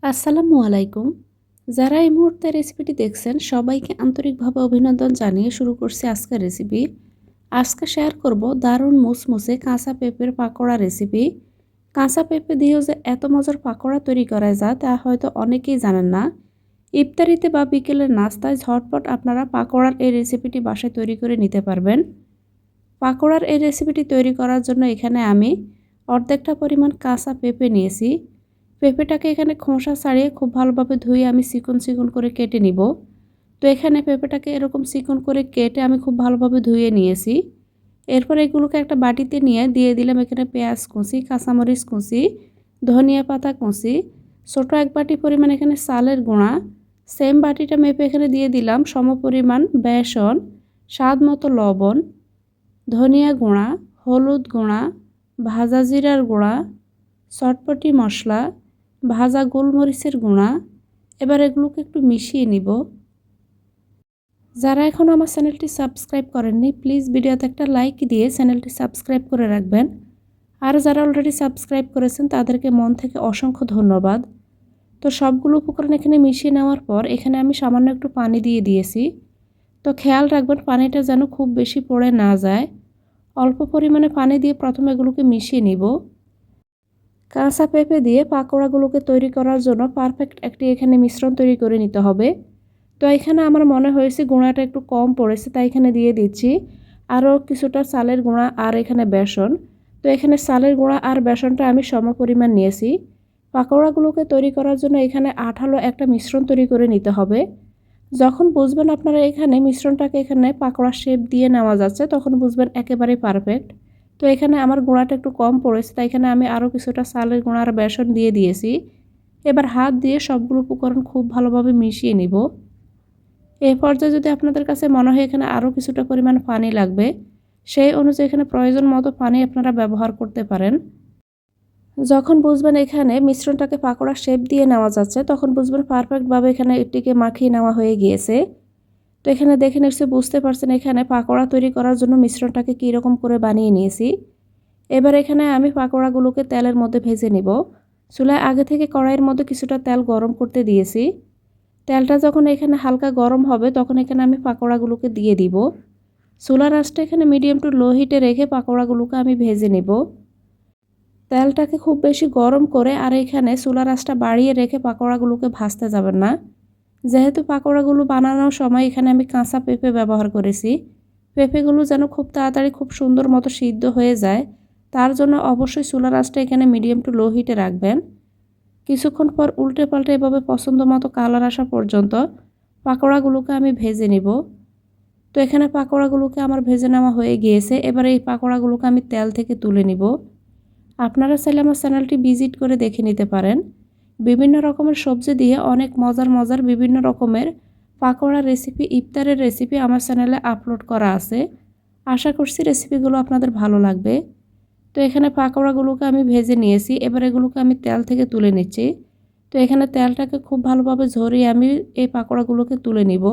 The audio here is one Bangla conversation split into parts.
আসসালামু আলাইকুম। যারা এই মুহূর্তে রেসিপিটি দেখছেন সবাইকে আন্তরিকভাবে অভিনন্দন জানিয়ে শুরু করছি আজকের রেসিপি। আজকে শেয়ার করব দারুণ মুসমুসে কাঁচা পেঁপের পাকোড়া রেসিপি। কাঁচা পেঁপে দিয়েও যে এত মজার পাকোড়া তৈরি করা যায় তা হয়তো অনেকেই জানেন না। ইফতারিতে বা বিকেলের নাস্তায় ঝটপট আপনারা পাকোড়ার এই রেসিপিটি বাসায় তৈরি করে নিতে পারবেন। পাকোড়ার এই রেসিপিটি তৈরি করার জন্য এখানে আমি অর্ধেকটা পরিমাণ কাঁচা পেঁপে নিয়েছি। পেঁপেটাকে এখানে খোসা ছাড়িয়ে খুব ভালোভাবে ধুয়ে আমি চিকন চিকন করে কেটে নিব। তো এখানে পেঁপেটাকে এরকম চিকন করে কেটে আমি খুব ভালোভাবে ধুয়ে নিয়েছি। এরপর এগুলোকে একটা বাটিতে নিয়ে দিয়ে দিলাম এখানে পেঁয়াজ কুচি, কাঁচামরিচ কুচি, ধনিয়া পাতা কুচি, ছোটো এক বাটি পরিমাণ এখানে চালের গুঁড়া, সেম বাটিটা মেপে এখানে দিয়ে দিলাম সমপরিমাণ বেসন, স্বাদ মতো লবণ, ধনিয়া গুঁড়া, হলুদ গুঁড়া, ভাজা জিরার গুঁড়া, চটপটি মশলা, ভাজা গোলমরিচের গুঁড়া। এবার এগুলোকে একটু মিশিয়ে নিব। যারা এখন আমার চ্যানেলটি সাবস্ক্রাইব করেননি প্লিজ ভিডিওতে একটা লাইক দিয়ে চ্যানেলটি সাবস্ক্রাইব করে রাখবেন। আর যারা অলরেডি সাবস্ক্রাইব করেছেন তাদেরকে মন থেকে অসংখ্য ধন্যবাদ। তো সবগুলো উপকরণ এখানে মিশিয়ে নেওয়ার পর এখানে আমি সামান্য একটু পানি দিয়ে দিয়েছি। তো খেয়াল রাখবেন পানিটা যেন খুব বেশি পড়ে না যায়। অল্প পরিমাণে পানি দিয়ে প্রথমে এগুলোকে মিশিয়ে নিব। কাঁচা পেঁপে দিয়ে পাকোড়াগুলোকে তৈরি করার জন্য পারফেক্ট একটি এখানে মিশ্রণ তৈরি করে নিতে হবে। তো এখানে আমার মনে হয়েছে গুঁড়াটা একটু কম পড়েছে তাই এখানে দিয়ে দিচ্ছি আরও কিছুটা চালের গুঁড়া আর এখানে বেসন। তো এখানে চালের গুঁড়া আর বেসনটা আমি সমপরিমাণ নিয়েছি। পাকোড়াগুলোকে তৈরি করার জন্য এখানে আঠালো একটা মিশ্রণ তৈরি করে নিতে হবে। যখন বুঝবেন আপনারা এখানে মিশ্রণটাকে এখানে পাকোড়া শেপ দিয়ে নেওয়া যাচ্ছে তখন বুঝবেন একেবারেই পারফেক্ট। তো এখানে আমার গুঁড়াটা একটু কম পড়েছে তাই এখানে আমি আরও কিছুটা চালের গুঁড়া আর বেসন দিয়ে দিয়েছি। এবার হাত দিয়ে সবগুলো উপকরণ খুব ভালোভাবে মিশিয়ে নিব। এই পর্যায়ে যদি আপনাদের কাছে মনে হয় এখানে আরও কিছুটা পরিমাণ পানি লাগবে সেই অনুযায়ী এখানে প্রয়োজন মতো পানি আপনারা ব্যবহার করতে পারেন। যখন বুঝবেন এখানে মিশ্রণটাকে পাকোড়া শেপ দিয়ে নেওয়া যাচ্ছে তখন বুঝবেন পারফেক্টভাবে এখানে এটিকে মাখিয়ে নেওয়া হয়ে গিয়েছে। তো এখানে দেখে নিশ্চয়ই বুঝতে পারছেন এখানে পাকোড়া তৈরি করার জন্য মিশ্রণটাকে কীরকম করে বানিয়ে নিয়েছি। এবার এখানে আমি পাকোড়াগুলোকে তেলের মধ্যে ভেজে নিব। চুলায় আগে থেকে কড়াইয়ের মধ্যে কিছুটা তেল গরম করতে দিয়েছি। তেলটা যখন এখানে হালকা গরম হবে তখন এখানে আমি পাকোড়াগুলোকে দিয়ে দিব। চুলার আঁচটা এখানে মিডিয়াম টু লো হিটে রেখে পাকোড়াগুলোকে আমি ভেজে নিব। তেলটাকে খুব বেশি গরম করে আর এখানে চুলার আঁচটা বাড়িয়ে রেখে পাকোড়াগুলোকে ভাজতে যাবেন না। যেহেতু পাকোড়াগুলো বানানোর সময় এখানে আমি কাঁচা পেঁপে ব্যবহার করেছি, পেঁপেগুলো যেন খুব তাড়াতাড়ি খুব সুন্দর মতো সিদ্ধ হয়ে যায় তার জন্য অবশ্যই চুলার আঁচটা এখানে মিডিয়াম টু লো হিটে রাখবেন। কিছুক্ষণ পর উল্টে পাল্টে এভাবে পছন্দ মতো কালার আসা পর্যন্ত পাকোড়াগুলোকে আমি ভেজে নিব। তো এখানে পাকোড়াগুলোকে আমার ভেজে নেওয়া হয়ে গিয়েছে। এবার এই পাকোড়াগুলোকে আমি তেল থেকে তুলে নিব। আপনারা চাইলে আমার চ্যানেলটি ভিজিট করে দেখে নিতে পারেন। বিভিন্ন রকমের সবজি দিয়ে অনেক মজার মজার বিভিন্ন রকমের পাকোড়া রেসিপি, ইফতারের রেসিপি আমার চ্যানেলে আপলোড করা আছে। আশা করছি রেসিপিগুলো আপনাদের ভালো লাগবে। তো এখানে পাকোড়াগুলোকে আমি ভেজে নিয়েছি। এবার এগুলোকে আমি তেল থেকে তুলে নিচ্ছি। তো এখানে তেলটাকে খুব ভালোভাবে ঝরিয়ে আমি এই পাকোড়াগুলোকে তুলে নিব।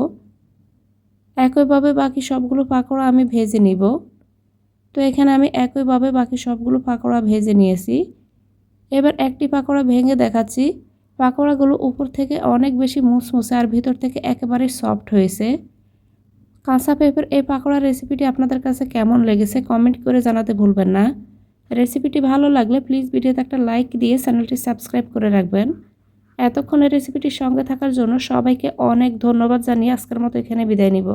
একইভাবে বাকি সবগুলো পাকোড়া আমি ভেজে নিব। তো এখানে আমি একইভাবে বাকি সবগুলো পাকোড়া ভেজে নিয়েছি। এবার একটি পাকোড়া ভেঙে দেখাচ্ছি। পাকোড়াগুলো উপর থেকে অনেক বেশি মুসমুসে আর ভিতর থেকে একেবারে সফট হয়েছে। কাঁচা পেঁপের এই পাকোড়া রেসিপিটি আপনাদের কাছে কেমন লেগেছে কমেন্ট করে জানাতে ভুলবেন না। রেসিপিটি ভালো লাগলে প্লিজ ভিডিওতে একটা লাইক দিয়ে চ্যানেলটি সাবস্ক্রাইব করে রাখবেন। এতক্ষণ এই রেসিপিটির সঙ্গে থাকার জন্য সবাইকে অনেক ধন্যবাদ জানিয়ে আজকের মতো এখানে বিদায় নিব।